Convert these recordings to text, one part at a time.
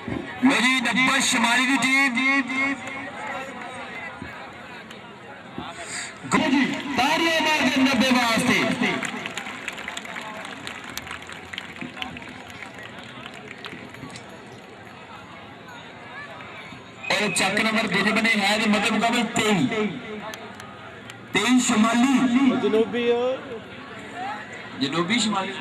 मेरी नब्बे शुमारी की टीम तारियां मार दे 90 वास्ते। और चक नंबर 2 बने है मगर मुकाबले 23 शुमाली जनूबी शुमाली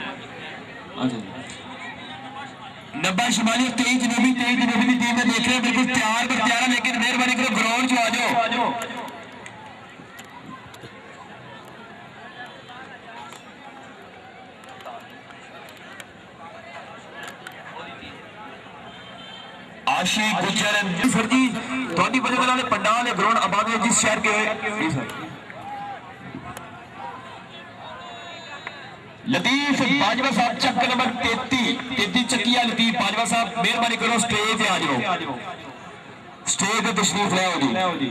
90 शुमाली 23 जनूबी की टीम में देख रहे हैं बिल्कुल तैयार पर तैयार है, लेकिन मेहरबानी करो ग्राउंड च आ जाओ। आशिक गुजर सर जी थोड़ी वजह वाले पंडाल है ग्राउंड आबाद है जिस शहर के लतीफ बाजवा साहब चक नंबर 33 चकिया लतीफ बाजवा साहब मेहरबानी करो स्टेज पे आ जाओ, स्टेज पे तशरीफ ले आओ जी।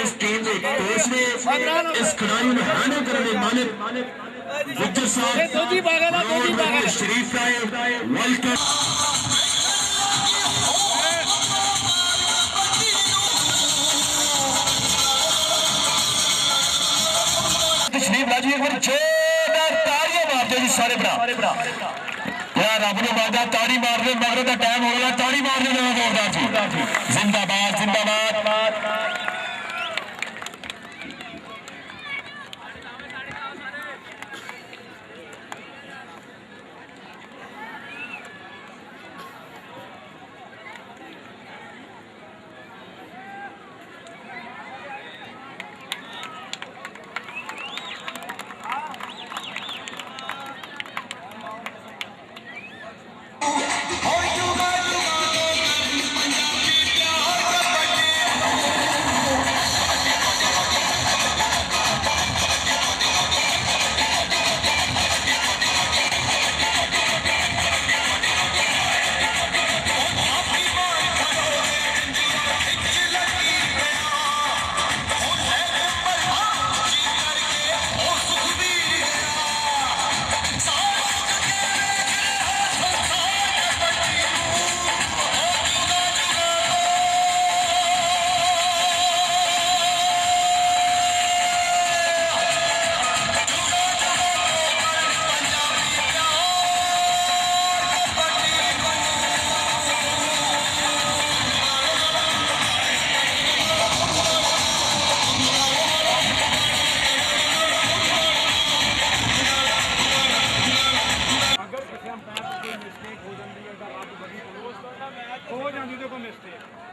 इस टीम के कोच ने इस खिलाड़ी ने हैंडल करने मालिक गुज्जर साहब शरीफ का वर्ल्ड कप तशरीफ लाजी एक बार जोरदार तालियां मार दो जी सारे भरा यार रब ने मारदा ताड़ी मार दे मगर का टाइम हो गया ताड़ी मार दे जोरदार जी जिंदाबाद जिंदाबाद।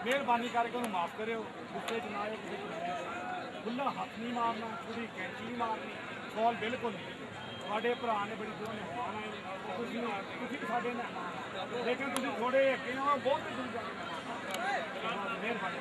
मेहरबानी करके उन्हें माफ करो गुस्से च ना खुला हथ नहीं मारना पूरी कैंची नहीं मारनी बॉल बिल्कुल नहीं साढ़े भरा ने बड़ी दूर मेहमान आए साढ़े मेहमान लेकिन तुम थोड़े अगे हो बहुत दूर जाके मेहरबानी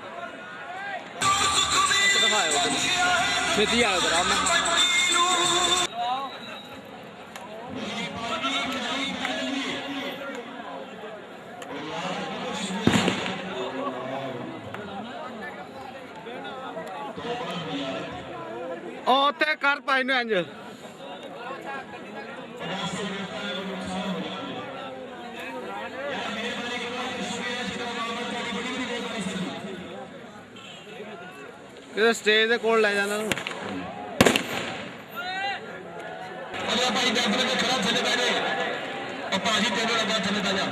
ਉੱਥੇ ਕਰ ਪਾਈ ਨੂੰ ਇੰਜ ਕਿਤੇ ਸਟੇਜ ਦੇ ਕੋਲ ਲੈ ਜਾਣਾ ਨੂੰ भाई दर्द में खड़ा चले बैठे और पाजी तेरे लगा चले जा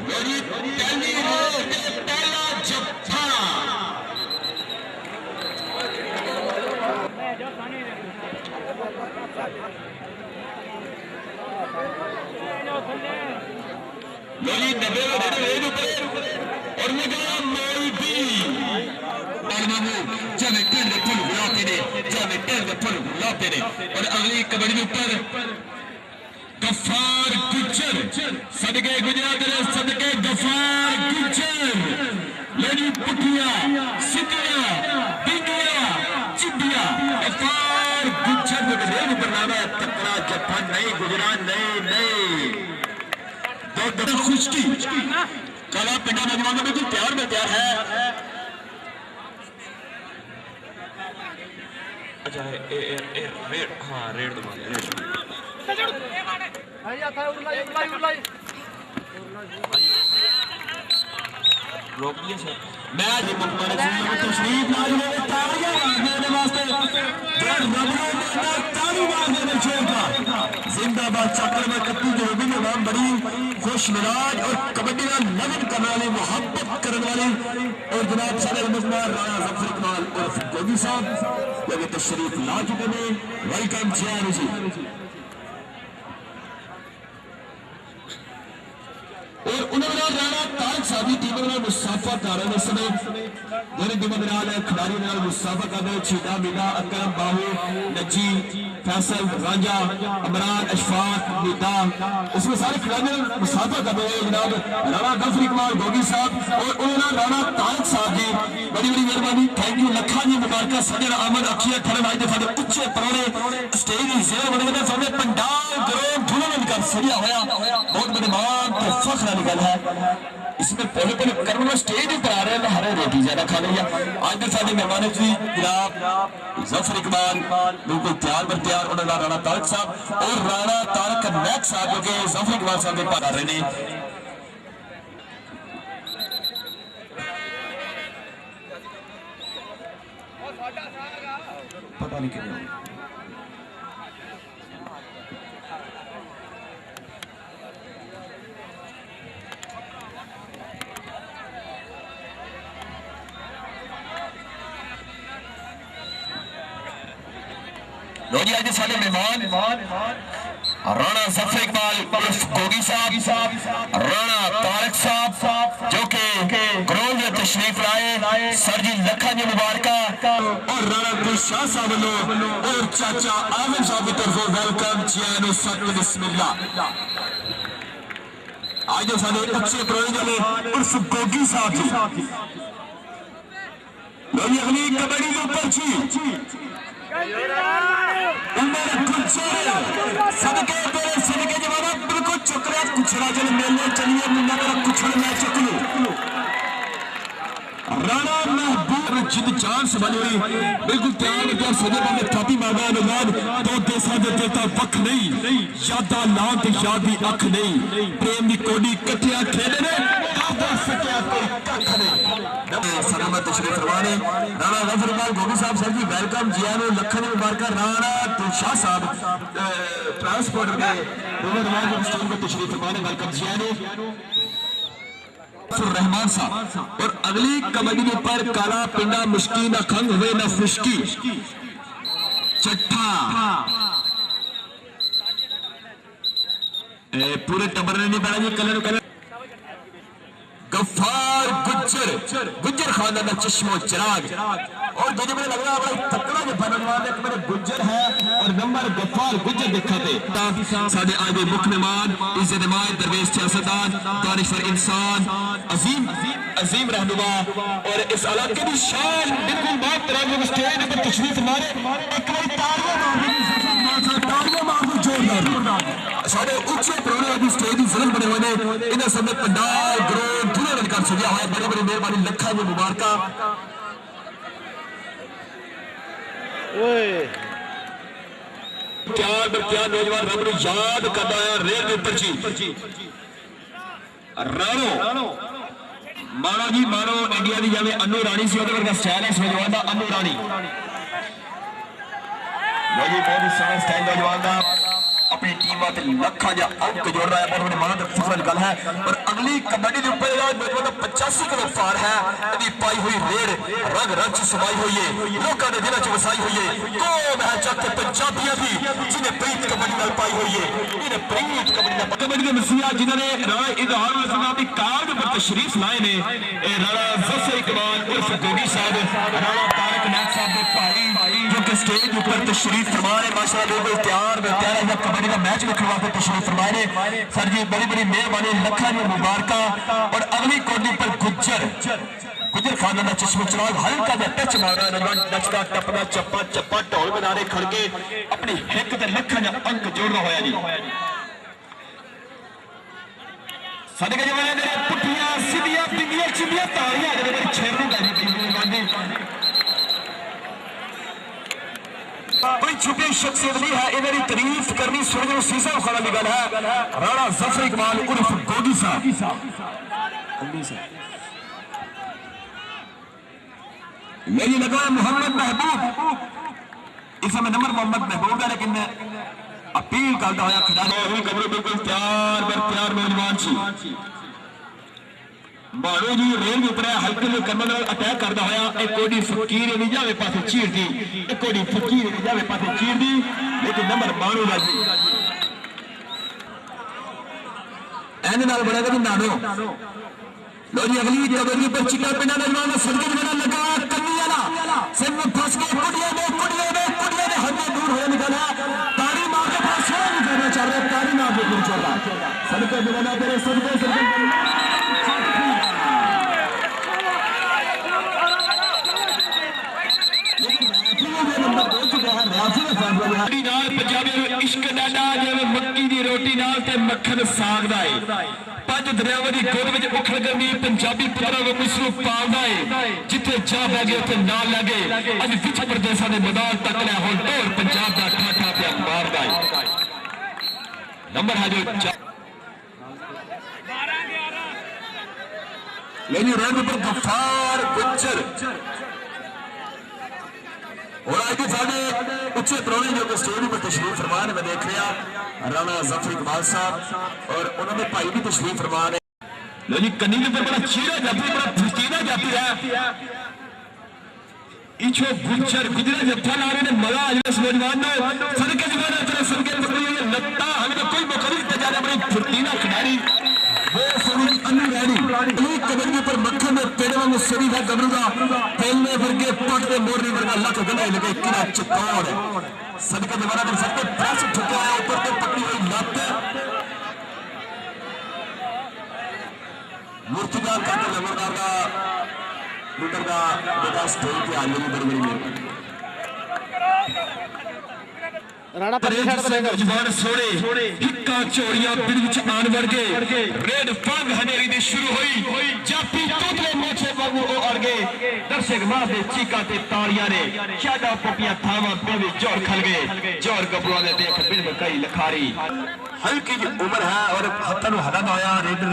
लोरी पहली रोज के पहला जत्था लोरी 90 रेड ऊपर और लगा मोल्डी पालमामू जाने टेल फुल बुलाते ने जाने टेल फुल बुलाते ने और अगली कबड्डी के ऊपर गफ्फार गुज्जर सदके गुजरात सदके गफ्फार गुज्जर दो खुशकी कला पिंडा नौजवान का बिल्कुल तैयार में तैयार है। अच्छा है रेड, हाँ रेड तो रोक दिया सर। मैं जी मुकम्मल तशरीफ लाने तालियां मारने वास्ते जिंदाबाद चक्कर में कत्ती जो भी नाम बड़ी खुश मिजाज और कबड्डी का नगन करने वाली मोहब्बत करने वाली और जनाब सारे मुजमार राणा जफर इकबाल उर्फ गोगी साहब जो तशरीफ ला चुके हैं। वेलकम चैन जी। और उन्होंने राणा तारक साहब की टीम में मुसाफा कर रहे हैं। इस समय दोनों टीमों के खिलाड़ी मुसाफा कर रहे हैं। छीटा मीना अकरम बाहू नजी फैसल रांझा अमरान अशफाक मीटा इसमें सारे खिलाड़ी मुसाफा कर रहे हैं जनाब राणा गफर इकबाल गोगी साहब और उन्होंने राणा तारक साहब जी बड़ी बड़ी मेहरबानी थैंक यू लखा जी मुबारक सजन अहमद अखिया थलन आज के उच्चे परौने स्टेज जिले बने सामने पंडाल ग्रोह धुलन कर सजा होया बहुत बड़े मान तो फख्र निकल है। इसमें पहले पहले कर्म स्टेज पर आ रहे हैं हरे रोटी ज्यादा खा रही है। आज के साथ मेहमान जी जनाब जफर इकबाल बिल्कुल तैयार बर तैयार उन्होंने राणा तारक साहब और राणा तारक नैक साहब जो कि जफर इकबाल साहब के पास आ रहे हैं। पता नहीं क्यों लो जी आज सारे मेहमान राणा जफर इकबाल उर्फ गोगी साहब राणा तारक साहब जो कि करोल में तशरीफ लाए सर जी लखा जी मुबारका और राणा गुलशाह साहब और चाचा आमिर साहब की तरफ वेलकम चैन सत बिस्मिल्लाह। आज सारे अच्छे प्रोजन उर्फ गोगी साहब जी लो जी अगली कबड्डी के ऊपर जी सदके जमाना बिल्कुल चुकरा कुछड़ा चल मेले चलिए मुन्ना मेरा कुछड़ मैं चुक लू राणा महबूब जिद जान संभाली हुई बिल्कुल तैयार तैयार सजे बंदे थापी मारना अनुमान दो देसा दे देता वख नहीं यादा लान ते याद दी अख नहीं प्रेम दी कोडी कट्ठिया खेलने आपदा सकिया कोई कख नहीं। सलामत तशरीफ फरमाने राणा गफर इकबाल गोगी साहब सर जी वेलकम जियानो लखन मुबारक राणा दिलशाह साहब ट्रांसपोर्टर के दोनों नवाज स्टेज में तशरीफ फरमाने वेलकम जियानो रहमान साहब और अगली कबड्डी के ऊपर काला पिंडा मुश्की ना खंग हुए ना खुशकी चट्ठा पूरे टबर ने नहीं पड़ा जी कलर कलर गफ्फार गुज्जर खानदान का चश्मो चिराग और मुझे लग रहा है बड़ा तकड़ा जो नौजवान एक मेरे गुज्जर है और नंबर गफ्फार गुज्जर दिखा थे साडे आज दे मुख्य मेहमान इज्जत माए दरवेश सियासतदान दानिशवर इंसान अजीम रहनुमा और इस इलाके की शान बिल्कुल बात तरह स्टेज पर तशरीफ मारे एक बार तालियां मारो जोरदार सारे उच्चे प्रोग्राम की स्टेज की फिल्म बने हुए ने इन्हें सबने पंडाल ग्रोह धुले बनकर सजा हुआ है। बड़ी बड़ी मेहरबानी लखा जी मुबारका क्या नौजवान रब नूं याद करदा है रेल के ऊपर जी राणो मानो जी मानो इंडिया की जावे अनु रानी सी ओदे वर्गा स्टाइल है इस नौजवान दा अनु रानी बहुत ही सोहना स्टाइल नौजवान दा अपनी टीम लखा जा अंक जोड़ रहा है बहुत बड़ी मान फखर गल है। और अगली कबड्डी के ऊपर 85 किलो पार है पाई हुई रेड रंग रंग समाई हुई है लोगों ने दिलों च वसाई हुई है को मैं चक पंजाबियां भी जिन्हें प्रीत कबड्डी नाल पाई हुई है इन्हें प्रीत कबड्डी के मसीहा जिन्होंने राणा इजहार वफा की कार्ड पर तशरीफ लाए ने राणा जफर इकबाल उर्फ गोगी साहब राणा तारक नैक साहब के भाई जो कि स्टेज ऊपर तशरीफ फरमा रहे माशाअल्लाह बिल्कुल तैयार है कबड्डी का मैच देखने वास्ते तशरीफ फरमा रहे सर जी बड़ी बड़ी मेहरबानी लखा जी मुबारका। और अगली कोडी पर गुज्जर खानदान का चश्मा चिराग हल्का सा टच मार रहा है नौजवान नचदा टपदा चप्पा चप्पा ढोल बना रहे खड़के अपनी हिक ते लखा जा अंक जोड़ रहा होया जी सदके जमाने दे पुठियां सीधियां बिंदियां चिंदियां तालियां दे मेरे छेरू गाजी टीम गांधी कोई छुपी शख्सियत नहीं है इधर तारीफ करनी सुन सीसा उखाड़ा की गल है राणा जफर इकबाल उर्फ गोगी साहब यही लगा मोहम्मद महबूब इस समय नंबर मोहम्मद महबूब है लेकिन अपील करता हुआ खिलाड़ी कमरे बिल्कुल तैयार बर तैयार नौजवान सी बाणो जी रेल के ऊपर हल्के में करने अटैक करता हुआ एक कोडी फकीर नहीं जावे पासे चीर दी एक कोडी फकीर नहीं जावे पासे चीर दी लेकिन नंबर बाणो का जी एने नाल बनेगा जी नानो लो जी अगली कबड्डी पर चिट्टा पिंडा नौजवान सदके जमाना लगा कन्नी वाला सिर में फंस के कुड़िए ने हद दूर हो निकला ताड़ी मार के पास नहीं करना चाह रहे ताड़ी मार के नहीं छोड़ा सदके जमाना तेरे सदके इश्क डाडा जिवें मक्की दी रोटी नाल ते मक्खन साग दा है पंज दरियावां दी गोद विच उखड़ करनी पंजाबी पुत्तरां को मुसरू पालदा है जिथे जा बैगे उथे नाल लगे अज विच प्रदेशां दे मैदान तक लिया हुण ढोल पंजाब दा ठाठा पे मारदा है नंबर है जो लेनी रोड पर गफ्फार गुज्जर और आज साढ़े उच्चे प्रोने जो स्टेज पर तशरीफ फरमा ने मैं देख रहा राणा जफर इकबाल साहब और उन्होंने भाई भी तशरीफ फरमा ने लो जी कन्नी के ऊपर बड़ा चीरा जाती बड़ा फुर्तीला जाती है इछो गुज्जर गुजरे जत्था ला रहे ने मजा आज इस नौजवान ने सदके जमाना तेरे सदके पकड़ी हुई लत्ता हमें तो कोई मौका नहीं दिया जा रहा बड़ी फुर्तीला खिलाड़ी वो सोनी अन्नू रैनी कबड्डी पर मक्खन में पेड़ वांगू सरी है गबरूदा पेलने वर्गे पट पे मोरनी वर्गा लख गले लगे किला चित्तौड़ सदके जमाना के सदके प्रेस ठुका है ऊपर पे पकड़ी हुई लत मूर्तिकार करके जबरदार का लूटर का बेटा स्टेज पे आने की बड़ी मेहरबानी राणा परे छड़ परेगा जवान सोड़े हिक्का चोड़ियां बिल विच आन वर्गे रेड फंग हनेरी दी शुरू हुई जापी तोतले मोछे वांगू ओ अड़गे दर्शक मां दे चीका ते तालियां ने शादा पपियां थावा बेवे जोर खल गए जोर गबरुआ ने देख बिल कई लखारी हल्की जी उम्र है और हत्ता नु हदा आया रेड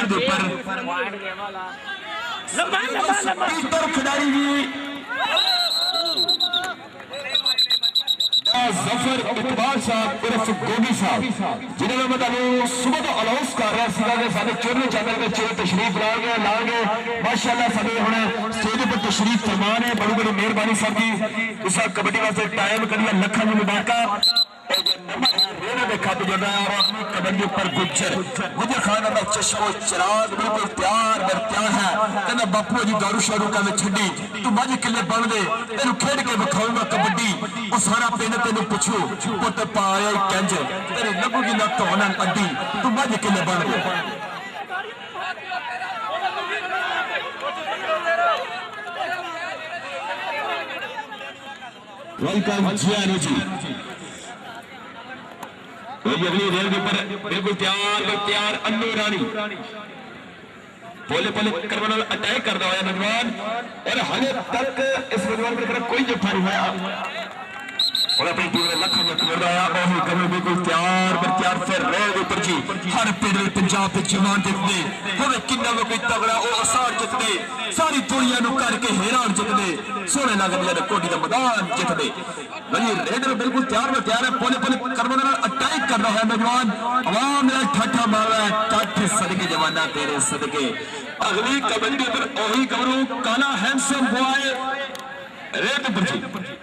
दे ऊपर लंबा पीटर खिलाड़ी जी जफर इकबाल साहब उर्फ गोगी साहब जिन्होंने मैं सुबह तो अनाउंस कर रहा था साढ़े चौने चैनल में तशरीफ लाएंगे माशाअल्लाह साढ़े हुण स्टेज पर तशरीफ फरमा ने बड़ी बड़ी मेहरबानी साहब जी इस कबड्डी वास्ते टाइम करिए लखा जी मुबारक कबड्डी पर गुज्जर खान का चश्मो चिराग बिल्कुल तैयार बर तैयार है कहना बापू जी दारू शारू का छड्डी तू मज किले बन दे तेन खेड के विखाऊंगा कबड्डी वो सारा पिंड तेन पुछू पुत पाया कंज तेरे लगूगी ना धोन अड्डी तू मज किले बन दे वेलकम जी अगली रेल के ऊपर बिल्कुल तैयार अन्नू रानी बोले करवाने वाला अटैक करता हुआ नौजवान और हाले तक इस नौजवान के तरफ कोई जफा नहीं हुआ और अपनी टीम ने लखा जब कर रहा है और कभी बिल्कुल तैयार फिर रेल ऊपर जी हर पिंड में पंजाब के जवान जितने हमें किन्ना में कोई तगड़ा वो आसान जितने सारी दुनिया नु करके हैरान जितने सोने लगदे ने कोडी दा मैदान जितने भाई रेडर बिल्कुल तैयार है पोले करवाने वाला अटैक कर रहा है नौजवान आवाम ने ठट्ठा मार रहा है टठ सदके जवाना तेरे सदके अगली कबड्डी पर ओही गबरू काला हैंडसम बॉय रेड पर जी